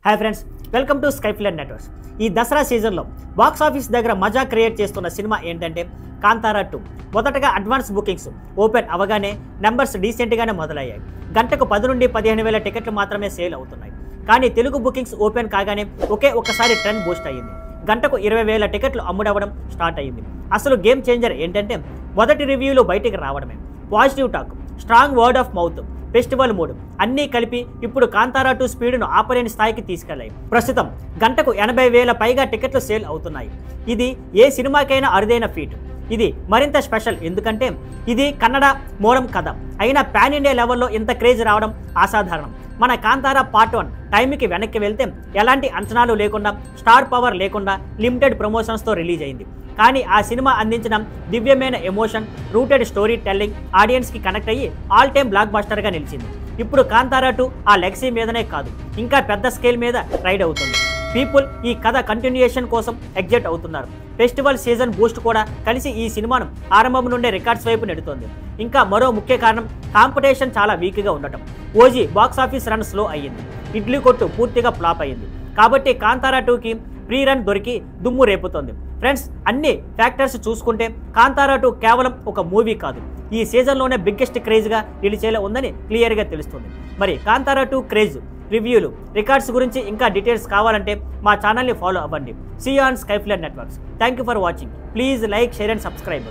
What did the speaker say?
Hi friends, welcome to Skyfler networks. ఈ దసరా సీజన్లో box office దగ్గర మజా క్రియేట్ చేస్తున్న సినిమా ఏంటంటే కాంతారా 2. మొదటగా అడ్వాన్స్ బుకింగ్స్ ఓపెన్ అవగానే నెంబర్స్ డీసెంట్గానే మొదలయ్యాయి. గంటకు 10 నుండి 15,000 టికెట్లు మాత్రమే సేల్ అవుతున్నాయి. కానీ తెలుగు బుకింగ్స్ ఓపెన్ కాగానే ఒక్కసారి ట్రెండ్ బూస్ట్ అయ్యింది. గంటకు 20,000 టికెట్లు అమ్ముడవడం స్టార్ట్ అయ్యింది. అసలు గేమ్ చేంజర్ ఏంటంటే మొదటి రివ్యూలు బయటికి రావడమే. Positive talk, strong word of mouth, festival mood అన్నీ కలిపి ఇప్పుడు కాంతారా 2 స్పీడ్ను ఆపలేని స్థాయికి తీసుకెళ్లాయి. ప్రస్తుతం గంటకు 80,000 పైగా టికెట్లు సేల్ అవుతున్నాయి. ఇది ఏ సినిమాకైనా అరుదైన ఫీట్. ఇది మరింత స్పెషల్ ఎందుకంటే ఇది కన్నడ మూలం కథ అయినా పాన్ ఇండియా లెవెల్లో ఇంత క్రేజ్ రావడం అసాధారణం. మన కాంతారా పార్ట్ 1 టైంకి వెనక్కి వెళ్తే ఎలాంటి అంచనాలు లేకుండా, స్టార్ పవర్ లేకుండా లిమిటెడ్ ప్రమోషన్స్తో రిలీజ్ అయింది. కానీ ఆ సినిమా అందించిన దివ్యమైన ఎమోషన్, రూటెడ్ స్టోరీ టెల్లింగ్ ఆడియన్స్కి కనెక్ట్ అయ్యి ఆల్ టైమ్ బ్లాక్ బస్టర్గా నిలిచింది. ఇప్పుడు కాంతారా 2 ఆ లెగసీ మీదనే కాదు, ఇంకా పెద్ద స్కేల్ మీద రైడ్ అవుతుంది. పీపుల్ ఈ కథ కంటిన్యూయేషన్ కోసం ఎగ్జైట్ అవుతున్నారు. ఫెస్టివల్ సీజన్ బూస్ట్ కూడా కలిసి ఈ సినిమాను ఆరంభం నుండే రికార్డ్స్ వైపు నెడుతోంది. ఇంకా మరో ముఖ్య కారణం కాంపిటీషన్ చాలా వీక్గా ఉండటం. OG box office run slow అయ్యింది, ఇడ్లీ కొట్టు పూర్తిగా ఫ్లాప్ అయ్యింది. కాబట్టి కాంతారా 2కి ప్రీ రన్ దొరికి దుమ్ము రేపుతోంది. ఫ్రెండ్స్, అన్ని ఫ్యాక్టర్స్ చూసుకుంటే కాంతారా 2 కేవలం ఒక మూవీ కాదు, ఈ సీజన్లోనే బిగ్గెస్ట్ క్రేజ్గా నిలిచేలా ఉందని క్లియర్గా తెలుస్తుంది. మరి కాంతారా 2 క్రేజ్, రివ్యూలు, రికార్డ్స్ గురించి ఇంకా డీటెయిల్స్ కావాలంటే మా ఛానల్ని ఫాలో అవ్వండి. See you on Skyfler networks. Thank you for watching. Please like, share and subscribe.